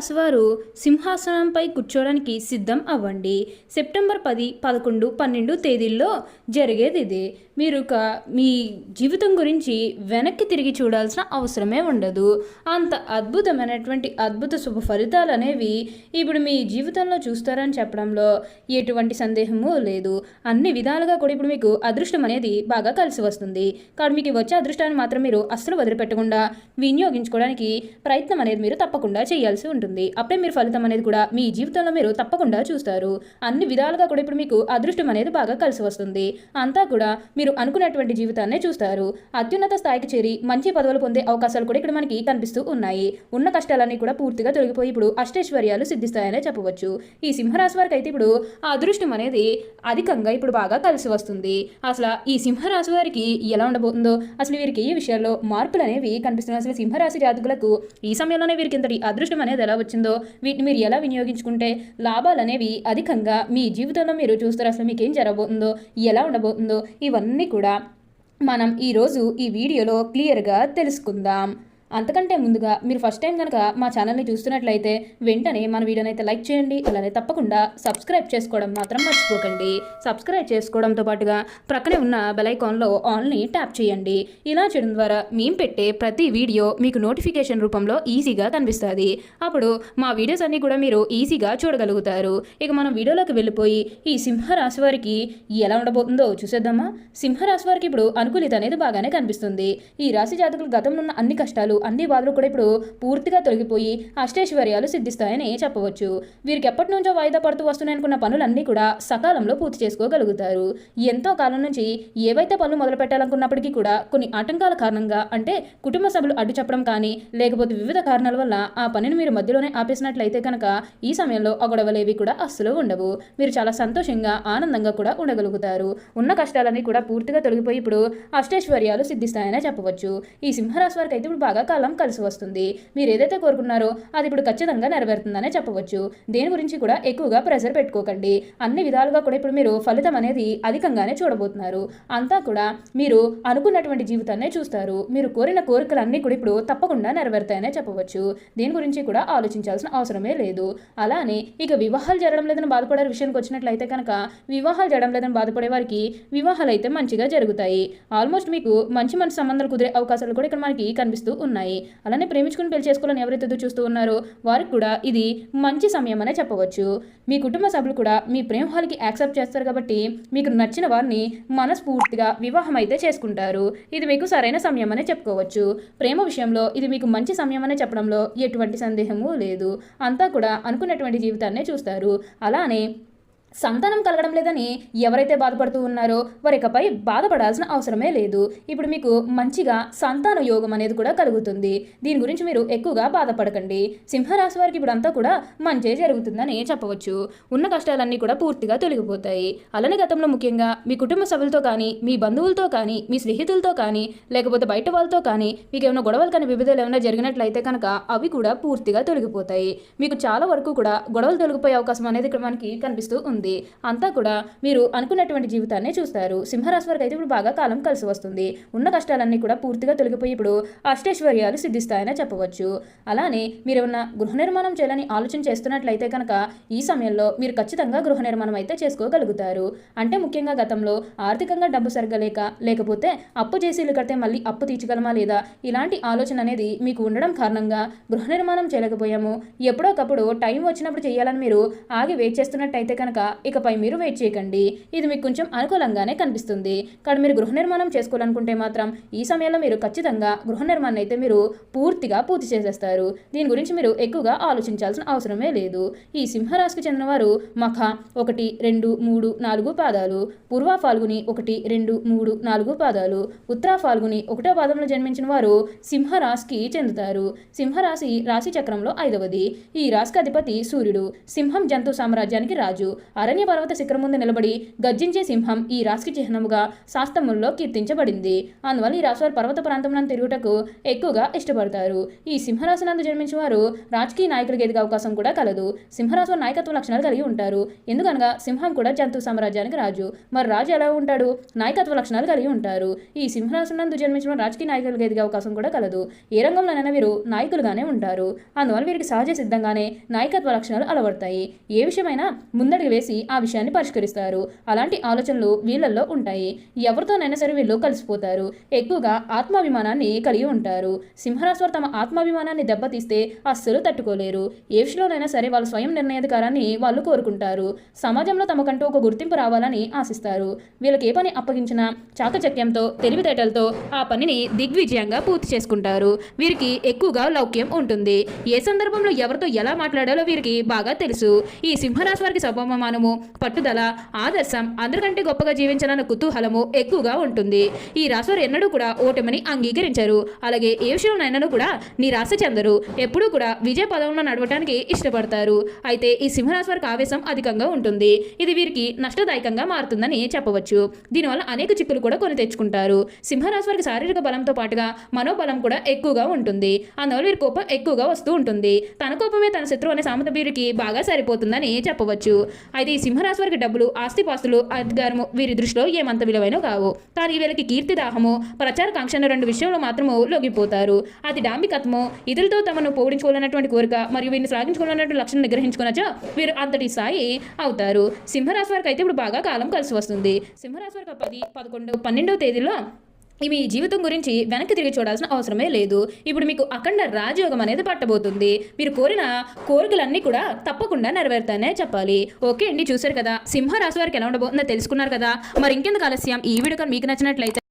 రాశి వారు సింహాసనంపై కూర్చోవడానికి సిద్ధం అవ్వండి. సెప్టెంబర్ 10, 11, 12 తేదీల్లో జరిగేది ఇదే. మీరు మీ జీవితం గురించి వెనక్కి తిరిగి చూడాల్సిన అవసరమే ఉండదు. అంత అద్భుతమైనటువంటి అద్భుత శుభ ఫలితాలు అనేవి ఇప్పుడు మీ జీవితంలో చూస్తారని చెప్పడంలో ఎటువంటి సందేహము లేదు. అన్ని విధాలుగా కూడా ఇప్పుడు మీకు అదృష్టం అనేది బాగా కలిసి వస్తుంది. కాబట్టి మీకు వచ్చే అదృష్టాన్ని మాత్రం మీరు అస్సలు వదిలిపెట్టకుండా వినియోగించుకోవడానికి ప్రయత్నం అనేది మీరు తప్పకుండా చేయాల్సి ఉంటుంది. అప్పుడే మీరు ఫలితం అనేది కూడా మీ జీవితంలో మీరు తప్పకుండా చూస్తారు. అన్ని విధాలుగా కూడా ఇప్పుడు మీకు అదృష్టం అనేది బాగా కలిసి వస్తుంది. అంతా కూడా మీరు అనుకున్నటువంటి జీవితాన్నే చూస్తారు. అత్యున్నత స్థాయికి చేరి మంచి పదవులు పొందే అవకాశాలు కూడా ఇక్కడ మనకి కనిపిస్తూ ఉన్నాయి. ఉన్న కష్టాలన్నీ కూడా పూర్తిగా తొలగిపోయి ఇప్పుడు అష్టైశ్వర్యాలు సిద్ధిస్తాయనే చెప్పవచ్చు. ఈ సింహరాశి వారికి అయితే ఇప్పుడు ఆ అదృష్టం అనేది అధికంగా ఇప్పుడు బాగా కలిసి వస్తుంది. అసలు ఈ సింహరాశి వారికి ఎలా ఉండబోతుందో, అసలు వీరికి ఏ విషయాల్లో మార్పులు అనేవి కనిపిస్తున్నాయి, అసలు సింహరాశి జాతకులకు ఈ సమయంలోనే వీరికి ఇంతటి అదృష్టం అనేది ఎలా వచ్చిందో, వీటిని మీరు ఎలా వినియోగించుకుంటే లాభాలు అనేవి అధికంగా మీ జీవితంలో మీరు చూస్తారు, అసలు మీకు ఏం జరగబోతుందో, ఎలా ఉండబోతుందో, ఇవన్నీ కూడా మనం ఈరోజు ఈ వీడియోలో క్లియర్గా తెలుసుకుందాం. అంతకంటే ముందుగా మీరు ఫస్ట్ టైం కనుక మా ఛానల్ని చూస్తున్నట్లయితే వెంటనే మన వీడియోని అయితే లైక్ చేయండి. అలానే తప్పకుండా సబ్స్క్రైబ్ చేసుకోవడం మాత్రం మర్చిపోకండి. సబ్స్క్రైబ్ చేసుకోవడంతో పాటుగా ప్రక్కనే ఉన్న బెల్ ఐకాన్లో ఆల్ని ట్యాప్ చేయండి. ఇలా చేయడం ద్వారా మేము పెట్టే ప్రతి వీడియో మీకు నోటిఫికేషన్ రూపంలో ఈజీగా కనిపిస్తుంది. అప్పుడు మా వీడియోస్ అన్నీ కూడా మీరు ఈజీగా చూడగలుగుతారు. ఇక మనం వీడియోలోకి వెళ్ళిపోయి ఈ సింహరాశి వారికి ఎలా ఉండబోతుందో చూసేద్దామా. సింహరాశి వారికి ఇప్పుడు అనుకూలిత అనేది బాగానే కనిపిస్తుంది. ఈ రాశి జాతకులు గతంలో ఉన్న అన్ని కష్టాలు, అన్ని బాధలు కూడా ఇప్పుడు పూర్తిగా తొలగిపోయి అష్టైశ్వర్యాలు సిద్ధిస్తాయని చెప్పవచ్చు. వీరికి ఎప్పటి నుంచో వాయిదా పడుతూ వస్తున్నాయనుకున్న పనులన్నీ కూడా సకాలంలో పూర్తి చేసుకోగలుగుతారు. ఎంతో కాలం నుంచి ఏవైతే పనులు మొదలు పెట్టాలనుకున్నప్పటికీ కూడా కొన్ని ఆటంకాల కారణంగా, అంటే కుటుంబ సభ్యులు అడ్డు చెప్పడం కానీ, లేకపోతే వివిధ కారణాల వల్ల ఆ పనిని మీరు మధ్యలోనే ఆపేసినట్లయితే కనుక ఈ సమయంలో ఆ గొడవలేవి కూడా అస్సలు ఉండవు. మీరు చాలా సంతోషంగా ఆనందంగా కూడా ఉండగలుగుతారు. ఉన్న కష్టాలన్నీ కూడా పూర్తిగా తొలగిపోయి ఇప్పుడు అష్టైశ్వర్యాలు సిద్ధిస్తాయనే చెప్పవచ్చు. ఈ సింహరాశి వారికి అయితే ఇప్పుడు బాగా కాలం కలిసి వస్తుంది. మీరు ఏదైతే కోరుకున్నారో అది ఇప్పుడు ఖచ్చితంగా నెరవేరుతుందనే చెప్పవచ్చు. దేని గురించి కూడా ఎక్కువగా ప్రెషర్ పెట్టుకోకండి. అన్ని విధాలుగా కూడా ఇప్పుడు మీరు ఫలితం అనేది అధికంగానే చూడబోతున్నారు. అంతా కూడా మీరు అనుకున్నటువంటి జీవితాన్నే చూస్తారు. మీరు కోరిన కోరికలన్నీ కూడా ఇప్పుడు తప్పకుండా నెరవేరుతాయనే చెప్పవచ్చు. దేని గురించి కూడా ఆలోచించాల్సిన అవసరమే లేదు. అలానే ఇక వివాహాలు జరగడం లేదని బాధపడే విషయానికి వచ్చినట్లయితే కనుక వివాహాలు జరగడం లేదని బాధపడే వారికి వివాహాలు అయితే మంచిగా జరుగుతాయి. ఆల్మోస్ట్ మీకు మంచి మంచి సంబంధాలు కుదిరే అవకాశాలు కూడా ఇక్కడ మనకి కనిపిస్తూ ఉన్నాయి. అలానే ప్రేమించుకుని పెళ్లి చేసుకోవాలని ఎవరైతే చూస్తూ ఉన్నారో వారికి కూడా ఇది మంచి సమయం అనే చెప్పవచ్చు. మీ కుటుంబ సభ్యులు కూడా మీ ప్రేమ హాల్కి యాక్సెప్ట్ చేస్తారు కాబట్టి మీకు నచ్చిన వారిని మనస్ఫూర్తిగా వివాహం అయితే చేసుకుంటారు. ఇది మీకు సరైన సమయం అనే చెప్పుకోవచ్చు. ప్రేమ విషయంలో ఇది మీకు మంచి సమయం అనే చెప్పడంలో ఎటువంటి సందేహము లేదు. అంతా కూడా అనుకున్నటువంటి జీవితాన్నే చూస్తారు. అలానే సంతానం కలగడం లేదని ఎవరైతే బాధపడుతూ ఉన్నారో వారికపై బాధపడాల్సిన అవసరమే లేదు. ఇప్పుడు మీకు మంచిగా సంతాన యోగం అనేది కూడా కలుగుతుంది. దీని గురించి మీరు ఎక్కువగా బాధపడకండి. సింహరాశి వారికి ఇప్పుడు అంతా కూడా మంచి జరుగుతుందని చెప్పవచ్చు. ఉన్న కష్టాలన్నీ కూడా పూర్తిగా తొలగిపోతాయి. అలానే గతంలో ముఖ్యంగా మీ కుటుంబ సభ్యులతో కానీ, మీ బంధువులతో కానీ, మీ స్నేహితులతో కానీ, లేకపోతే బయట వాళ్ళతో కానీ మీకు ఏమైనా గొడవలు కానీ విభేదాలు ఏమైనా జరిగినట్లయితే కనుక అవి కూడా పూర్తిగా తొలగిపోతాయి. మీకు చాలా వరకు కూడా గొడవలు తొలగిపోయే అవకాశం అనేది ఇక్కడ మనకి కనిపిస్తూ ఉంది. అంతా కూడా మీరు అనుకున్నటువంటి జీవితాన్ని చూస్తారు. సింహరాశి వారికి అయితే ఇప్పుడు బాగా కాలం కలిసి వస్తుంది. ఉన్న కష్టాలన్నీ కూడా పూర్తిగా తొలగిపోయి ఇప్పుడు అష్టైశ్వర్యాలు సిద్ధిస్తాయనే చెప్పవచ్చు. అలానే మీరు ఏమన్నా గృహ నిర్మాణం చేయాలని ఆలోచన చేస్తున్నట్లయితే కనుక ఈ సమయంలో మీరు ఖచ్చితంగా గృహ నిర్మాణం అయితే చేసుకోగలుగుతారు. అంటే ముఖ్యంగా గతంలో ఆర్థికంగా డబ్బు సరిగ్గా లేకపోతే అప్పు చేసి ఇల్లు కడితే మళ్ళీ అప్పు తీర్చగలమా లేదా, ఇలాంటి ఆలోచన అనేది మీకు ఉండడం కారణంగా గృహ నిర్మాణం చేయలేకపోయాము, ఎప్పుడోకప్పుడు టైం వచ్చినప్పుడు చేయాలని మీరు ఆగి వెయిట్ చేస్తున్నట్టయితే కనుక ఇకపై మీరు వెయిట్ చేయకండి. ఇది మీకు కొంచెం అనుకూలంగానే కనిపిస్తుంది. కానీ మీరు గృహ నిర్మాణం చేసుకోవాలనుకుంటే మాత్రం ఈ సమయంలో మీరు ఖచ్చితంగా గృహ నిర్మాణం అయితే మీరు పూర్తిగా పూర్తి చేసేస్తారు. దీని గురించి మీరు ఎక్కువగా ఆలోచించాల్సిన అవసరమే లేదు. ఈ సింహరాశికి చెందిన వారు మఖ 1, 2, 3, 4 పాదాలు, పూర్వ ఫాల్గుని 1, 2, 3, 4 పాదాలు, ఉత్తర ఫాల్గుని 1వ పాదంలో జన్మించిన వారు సింహరాశికి చెందుతారు. సింహరాశి రాశి చక్రంలో 5వది. ఈ రాశికి అధిపతి సూర్యుడు. సింహం జంతు సామ్రాజ్యానికి రాజు. అరణ్య పర్వత శిఖరం ముందు నిలబడి గర్జించే సింహం ఈ రాశికి చిహ్నముగా శాస్త్రముల్లో కీర్తించబడింది. అందువల్ల ఈ రాశి వారు పర్వత ప్రాంతంలో తిరుగుటకు ఎక్కువగా ఇష్టపడతారు. ఈ సింహరాశి నందు జన్మించిన వారు రాజకీయ నాయకులకు ఎదిగే అవకాశం కూడా కలదు. సింహరాశి వారు నాయకత్వ లక్షణాలు కలిగి ఉంటారు. ఎందుకనగా సింహం కూడా జంతు సామ్రాజ్యానికి రాజు. మరి రాజు ఎలా ఉంటాడు? నాయకత్వ లక్షణాలు కలిగి ఉంటారు. ఈ సింహరాశి నందు జన్మించిన రాజకీయ నాయకులకు ఎదిగే అవకాశం కూడా కలదు. ఏ రంగంలోనైనా వీరు నాయకులుగానే ఉంటారు. అందువల్ల వీరికి సహజ సిద్ధంగానే నాయకత్వ లక్షణాలు అలవడతాయి. ఏ విషయమైనా ముందడుగు వేసి ఆ విషయాన్ని పరిష్కరిస్తారు. అలాంటి ఆలోచనలు వీళ్ళల్లో ఉంటాయి. ఎవరితోనైనా సరే వీళ్ళు కలిసిపోతారు. ఎక్కువగా ఆత్మాభిమానాన్ని కలిగి ఉంటారు. సింహరాశి వారు తమ ఆత్మాభిమానాన్ని దెబ్బతీస్తే అస్సలు తట్టుకోలేరు. ఏ విషయంలోనైనా సరే వాళ్ళ స్వయం నిర్ణయాధికారాన్ని వాళ్ళు కోరుకుంటారు. సమాజంలో తమకంటూ ఒక గుర్తింపు రావాలని ఆశిస్తారు. వీళ్ళకి ఏ పని అప్పగించినా చాకచక్యంతో తెలివితేటలతో ఆ పనిని దిగ్విజయంగా పూర్తి చేసుకుంటారు. వీరికి ఎక్కువగా లౌక్యం ఉంటుంది. ఏ సందర్భంలో ఎవరితో ఎలా మాట్లాడాలో వీరికి బాగా తెలుసు. ఈ సింహరాశి వారికి స్వభావమానము, పట్టుదల, ఆదర్శం, అందరికంటే గొప్పగా జీవించాలన్న కుతూహలము ఎక్కువగా ఉంటుంది. ఈ రాశి వారు ఎన్నడూ కూడా ఓటమిని అంగీకరించరు. అలాగే ఏ విషయంలోనైనా కూడా నిరాశ చెందరు. ఎప్పుడూ కూడా విజయ పదంలో నడవడానికి ఇష్టపడతారు. అయితే ఈ సింహరాశి వారికి ఆవేశం అధికంగా ఉంటుంది. ఇది వీరికి నష్టదాయకంగా మారుతుందని చెప్పవచ్చు. దీనివల్ల అనేక చిక్కులు కూడా కొని తెచ్చుకుంటారు. సింహరాశి వారికి శారీరక బలంతో పాటుగా మనోబలం కూడా ఎక్కువగా ఉంటుంది. అందువల్ల వీరి కోపం ఎక్కువగా వస్తూ ఉంటుంది. తన కోపమే తన శత్రువు అనే సామెత వీరికి బాగా సరిపోతుందని చెప్పవచ్చు. అయితే ఈ సింహరాశి వారికి డబ్బులు, ఆస్తిపాస్తులు, అధికారము వీరి దృష్టిలో ఏమంత విలువైన కావు. కానీ వీళ్ళకి కీర్తి దాహము, ప్రచార కాంక్షణ రెండు విషయంలో మాత్రము లొంగిపోతారు. అది డాంబికత్వము, ఇతరులతో తమను పోడించుకోవాలన్నటువంటి కోరిక మరియు వీరిని సాగించుకోవాలన్నటువంటి లక్షణం నిగ్రహించుకునొచ్చో వీరు అంతటి స్థాయి అవుతారు. సింహరాశి వారికి అయితే ఇప్పుడు బాగా కాలం కలిసి వస్తుంది. సింహరాశి వారికి 10, 11, 12 తేదీలో మీ జీవితం గురించి వెనక్కి తిరిగి చూడాల్సిన అవసరమే లేదు. ఇప్పుడు మీకు అఖండ రాజయోగం అనేది పట్టబోతుంది. మీరు కోరిన కోరికలన్నీ కూడా తప్పకుండా నెరవేరుతానే చెప్పాలి. ఓకే అండి, చూశారు కదా సింహరాశి వారికి ఎలా ఉండబోతుందో తెలుసుకున్నారు కదా. మరి ఇంకెందుకు ఆలస్యం, ఈ వీడియో కానీ మీకు నచ్చినట్లయితే